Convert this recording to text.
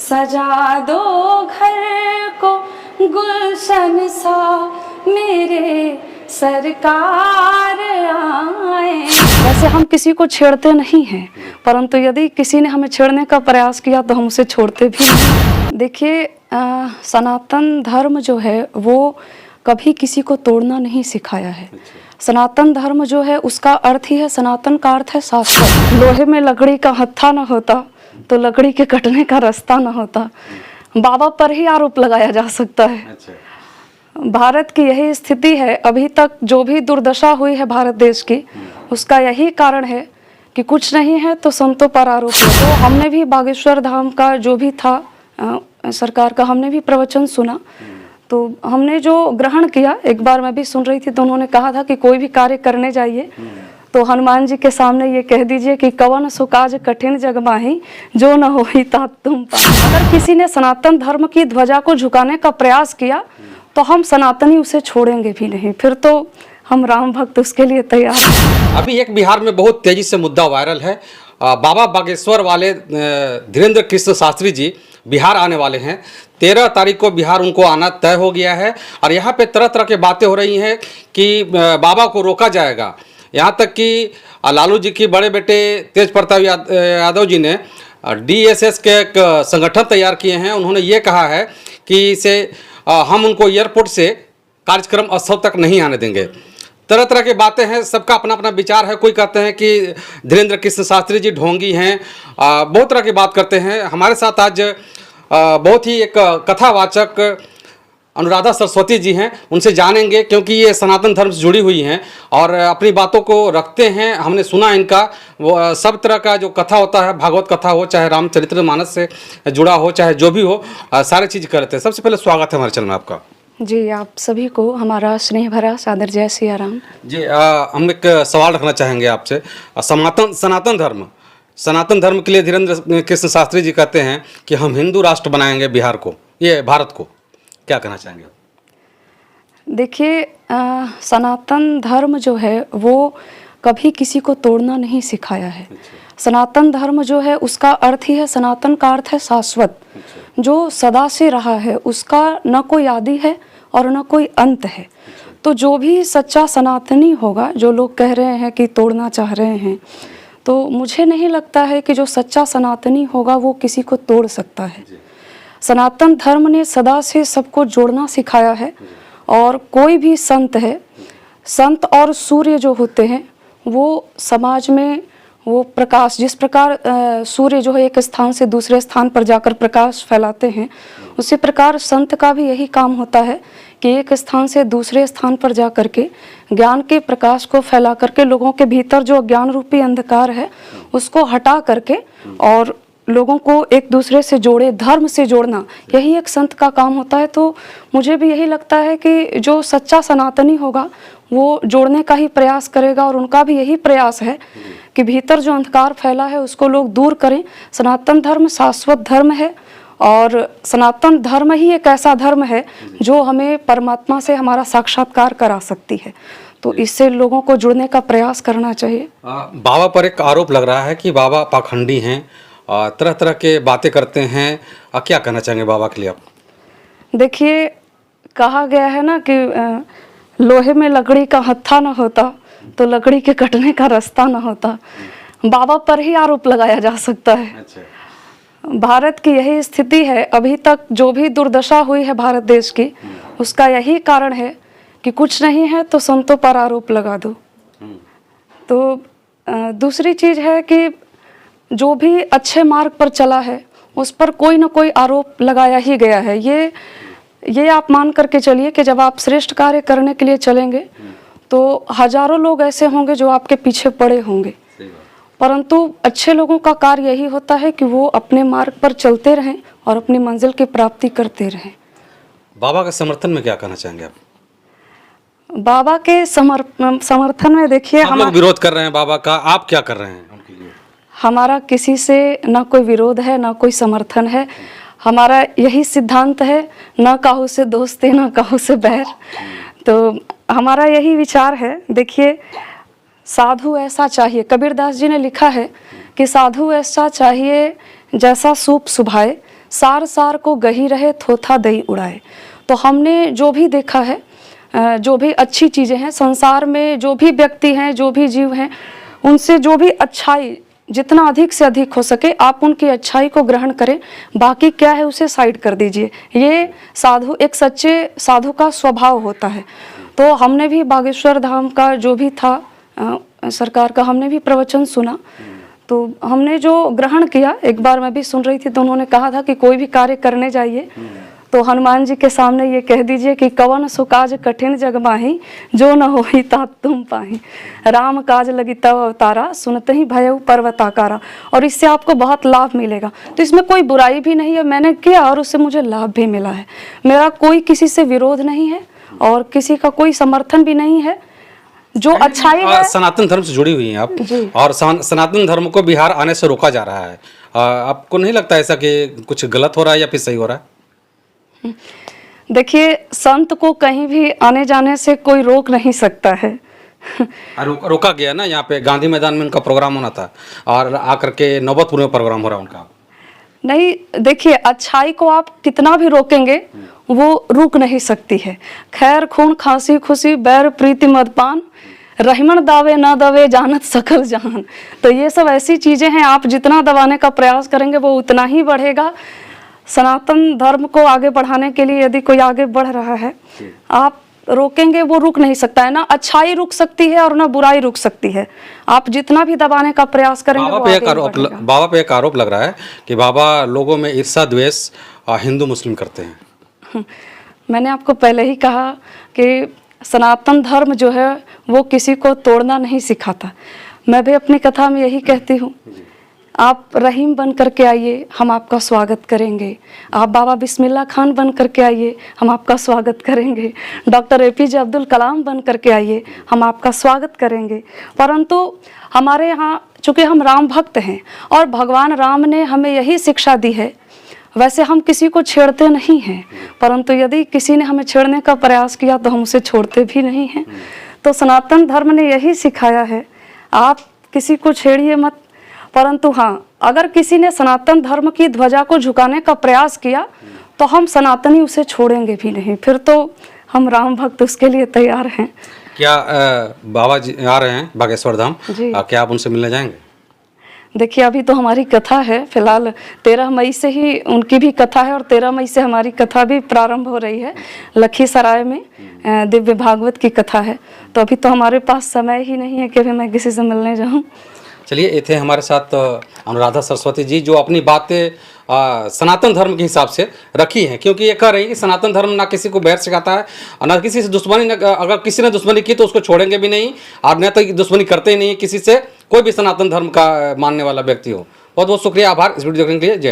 सजा दो घर को गुलशन सा मेरे सरकार आए। वैसे हम किसी को छेड़ते नहीं हैं, परंतु यदि किसी ने हमें छेड़ने का प्रयास किया तो हम उसे छोड़ते भी नहीं। देखिए, सनातन धर्म जो है वो कभी किसी को तोड़ना नहीं सिखाया है। सनातन धर्म जो है उसका अर्थ ही है, सनातन का अर्थ है शाश्वत। लोहे में लकड़ी का हत्था न होता तो लकड़ी के कटने का रास्ता न होता। बाबा पर ही आरोप लगाया जा सकता है। भारत की यही स्थिति है। अभी तक जो भी दुर्दशा हुई है भारत देश की, उसका यही कारण है कि कुछ नहीं है तो संतों पर आरोप है। तो हमने भी बागेश्वर धाम का जो भी था सरकार का, हमने भी प्रवचन सुना, तो हमने जो ग्रहण किया, एक बार मैं भी सुन रही थी तो उन्होंने कहा था कि कोई भी कार्य करने जाइए तो हनुमान जी के सामने ये कह दीजिए कि कवन सो काज कठिन जग माही जो न होई तात तुम पाहि। अगर किसी ने सनातन धर्म की ध्वजा को झुकाने का प्रयास किया तो हम सनातनी उसे छोड़ेंगे भी नहीं, फिर तो हम राम भक्त उसके लिए तैयार हैं। अभी एक बिहार में बहुत तेजी से मुद्दा वायरल है। बाबा बागेश्वर वाले धीरेन्द्र कृष्ण शास्त्री जी बिहार आने वाले हैं। 13 तारीख को बिहार उनको आना तय हो गया है और यहाँ पे तरह तरह की बातें हो रही हैं कि बाबा को रोका जाएगा। यहाँ तक कि लालू जी की बड़े बेटे तेज प्रताप यादव जी ने DSS के एक संगठन तैयार किए हैं। उन्होंने ये कहा है कि इसे हम उनको एयरपोर्ट से कार्यक्रम स्थल तक नहीं आने देंगे। तरह तरह की बातें हैं, सबका अपना अपना विचार है। कोई कहते हैं कि धीरेन्द्र कृष्ण शास्त्री जी ढोंगी हैं, बहुत तरह की बात करते हैं। हमारे साथ आज बहुत ही एक कथावाचक अनुराधा सरस्वती जी हैं, उनसे जानेंगे क्योंकि ये सनातन धर्म से जुड़ी हुई हैं और अपनी बातों को रखते हैं। हमने सुना इनका वो सब तरह का जो कथा होता है, भागवत कथा हो, चाहे रामचरितमानस से जुड़ा हो, चाहे जो भी हो, सारी चीज़ करते हैं। सबसे पहले स्वागत है हमारे चैनल में आपका। जी, आप सभी को हमारा स्नेह भरा सादर जय सिया राम। जी, हम एक सवाल रखना चाहेंगे आपसे। सनातन धर्म के लिए धीरेन्द्र कृष्ण शास्त्री जी कहते हैं कि हम हिंदू राष्ट्र बनाएंगे बिहार को, ये भारत को, क्या कहना चाहेंगे? देखिए, सनातन धर्म जो है वो कभी किसी को तोड़ना नहीं सिखाया है। सनातन धर्म जो है उसका अर्थ ही है, सनातन का अर्थ है शाश्वत, जो सदा से रहा है, उसका न कोई आदि है और न कोई अंत है। तो जो भी सच्चा सनातनी होगा, जो लोग कह रहे हैं कि तोड़ना चाह रहे हैं, तो मुझे नहीं लगता है कि जो सच्चा सनातनी होगा वो किसी को तोड़ सकता है। सनातन धर्म ने सदा से सबको जोड़ना सिखाया है और कोई भी संत है, संत और सूर्य जो होते हैं वो समाज में वो प्रकाश, जिस प्रकार सूर्य जो है एक स्थान से दूसरे स्थान पर जाकर प्रकाश फैलाते हैं, उसी प्रकार संत का भी यही काम होता है कि एक स्थान से दूसरे स्थान पर जा कर के ज्ञान के प्रकाश को फैला करके लोगों के भीतर जो ज्ञान रूपी अंधकार है उसको हटा करके और लोगों को एक दूसरे से जोड़े, धर्म से जोड़ना, यही एक संत का काम होता है। तो मुझे भी यही लगता है कि जो सच्चा सनातनी होगा वो जोड़ने का ही प्रयास करेगा और उनका भी यही प्रयास है कि भीतर जो अंधकार फैला है उसको लोग दूर करें। सनातन धर्म शाश्वत धर्म है और सनातन धर्म ही एक ऐसा धर्म है जो हमें परमात्मा से हमारा साक्षात्कार करा सकती है। तो इससे लोगों को जुड़ने का प्रयास करना चाहिए। बाबा पर एक आरोप लग रहा है कि बाबा पाखंडी हैं, तरह तरह के बातें करते हैं, क्या कहना चाहेंगे बाबा के लिए आप? देखिए, कहा गया है ना कि लोहे में लकड़ी का हत्था न होता तो लकड़ी के कटने का रास्ता न होता। बाबा पर ही आरोप लगाया जा सकता है। भारत की यही स्थिति है। अभी तक जो भी दुर्दशा हुई है भारत देश की, उसका यही कारण है कि कुछ नहीं है तो संतों पर आरोप लगा दो। तो दूसरी चीज़ है कि जो भी अच्छे मार्ग पर चला है उस पर कोई ना कोई आरोप लगाया ही गया है। ये आप मान करके चलिए कि जब आप श्रेष्ठ कार्य करने के लिए चलेंगे तो हजारों लोग ऐसे होंगे जो आपके पीछे पड़े होंगे, परंतु अच्छे लोगों का कार्य यही होता है कि वो अपने मार्ग पर चलते रहें और अपनी मंजिल की प्राप्ति करते रहें। बाबा के समर्थन में क्या कहना चाहेंगे आप? बाबा के समर्थन में देखिए, हम लोग विरोध कर रहे हैं बाबा का, आप क्या कर रहे हैं उनके लिए? हमारा किसी से ना कोई विरोध है ना कोई समर्थन है। हमारा यही सिद्धांत है, ना काहू से दोस्ती ना काहू से बैर। तो हमारा यही विचार है। देखिए, साधु ऐसा चाहिए, कबीरदास जी ने लिखा है कि साधु ऐसा चाहिए जैसा सूप सुभाए, सार सार को गही रहे थोथा दही उड़ाए। तो हमने जो भी देखा है, जो भी अच्छी चीज़ें हैं संसार में, जो भी व्यक्ति हैं, जो भी जीव हैं, उनसे जो भी अच्छाई जितना अधिक से अधिक हो सके आप उनकी अच्छाई को ग्रहण करें, बाकी क्या है उसे साइड कर दीजिए। ये साधु, एक सच्चे साधु का स्वभाव होता है। तो हमने भी बागेश्वर धाम का जो भी था सरकार का, हमने भी प्रवचन सुना, तो हमने जो ग्रहण किया, एक बार मैं भी सुन रही थी तो उन्होंने कहा था कि कोई भी कार्य करने जाइए तो हनुमान जी के सामने ये कह दीजिए कि कवन सो काज कठिन जग माही, जो न होई तात तुम पाही। राम काज लगी तब अवतारा, सुनते ही भयउ पर्वताकारा। और इससे आपको बहुत लाभ मिलेगा। तो इसमें कोई बुराई भी नहीं है, मैंने किया और उससे मुझे लाभ भी मिला है। मेरा कोई किसी से विरोध नहीं है और किसी का कोई समर्थन भी नहीं है। जो अच्छाई है, सनातन धर्म से जुड़ी हुई हैं आप, और सनातन धर्म को बिहार आने से रोका जा रहा है। आपको नहीं लगता ऐसा कि कुछ गलत हो रहा है या फिर सही हो रहा है? देखिए, संत को कहीं भी आने जाने से कोई रोक नहीं सकता है। रोका गया ना, यहाँ पे गांधी मैदान में उनका प्रोग्राम होना था और आकर के नौबतपुर में प्रोग्राम हो रहा है उनका। नहीं, देखिए, अच्छाई को आप कितना भी रोकेंगे वो रुक नहीं सकती है। खैर खून खांसी खुशी बैर प्रीति मदपान, रहीमन दावे ना दवे जानत सकल जहान। तो ये सब ऐसी चीज़ें हैं, आप जितना दबाने का प्रयास करेंगे वो उतना ही बढ़ेगा। सनातन धर्म को आगे बढ़ाने के लिए यदि कोई आगे बढ़ रहा है, आप रोकेंगे वो रुक नहीं सकता है। ना अच्छाई रुक सकती है और ना बुराई रुक सकती है। आप जितना भी दबाने का प्रयास करेंगे बाबा पे एक आरोप लग रहा है कि बाबा लोगों में ईर्षा द्वेष हिंदू मुस्लिम करते हैं। मैंने आपको पहले ही कहा कि सनातन धर्म जो है वो किसी को तोड़ना नहीं सिखाता। मैं भी अपनी कथा में यही कहती हूँ, आप रहीम बन करके आइए, हम आपका स्वागत करेंगे। आप बाबा बिस्मिल्लाह खान बन करके आइए, हम आपका स्वागत करेंगे। डॉक्टर APJ अब्दुल कलाम बन करके आइए, हम आपका स्वागत करेंगे। परंतु हमारे यहाँ चूँकि हम राम भक्त हैं और भगवान राम ने हमें यही शिक्षा दी है, वैसे हम किसी को छेड़ते नहीं हैं, परंतु यदि किसी ने हमें छेड़ने का प्रयास किया तो हम उसे छोड़ते भी नहीं हैं। तो सनातन धर्म ने यही सिखाया है, आप किसी को छेड़िए मत। परंतु हाँ, अगर किसी ने सनातन धर्म की ध्वजा को झुकाने का प्रयास किया तो हम सनातनी उसे छोड़ेंगे भी नहीं, फिर तो हम राम भक्त उसके लिए तैयार हैं। क्या बाबा जी आ रहे हैं बागेश्वर धाम, क्या आप उनसे मिलने जाएंगे? देखिए, अभी तो हमारी कथा है, फिलहाल 13 मई से ही उनकी भी कथा है और 13 मई से हमारी कथा भी प्रारंभ हो रही है। लखीसराय में दिव्य भागवत की कथा है, तो अभी तो हमारे पास समय ही नहीं है कि अभी मैं किसी से मिलने जाऊं। चलिए, ये थे हमारे साथ अनुराधा सरस्वती जी, जो अपनी बातें सनातन धर्म के हिसाब से रखी हैं, क्योंकि ये कह रही है कि सनातन धर्म ना किसी को बैर सिखाता है और ना किसी से दुश्मनी, अगर किसी ने दुश्मनी की तो उसको छोड़ेंगे भी नहीं, और न तो दुश्मनी करते ही नहीं किसी से, कोई भी सनातन धर्म का मानने वाला व्यक्ति हो। बहुत बहुत शुक्रिया, आभार इस वीडियो देखने के लिए। जय।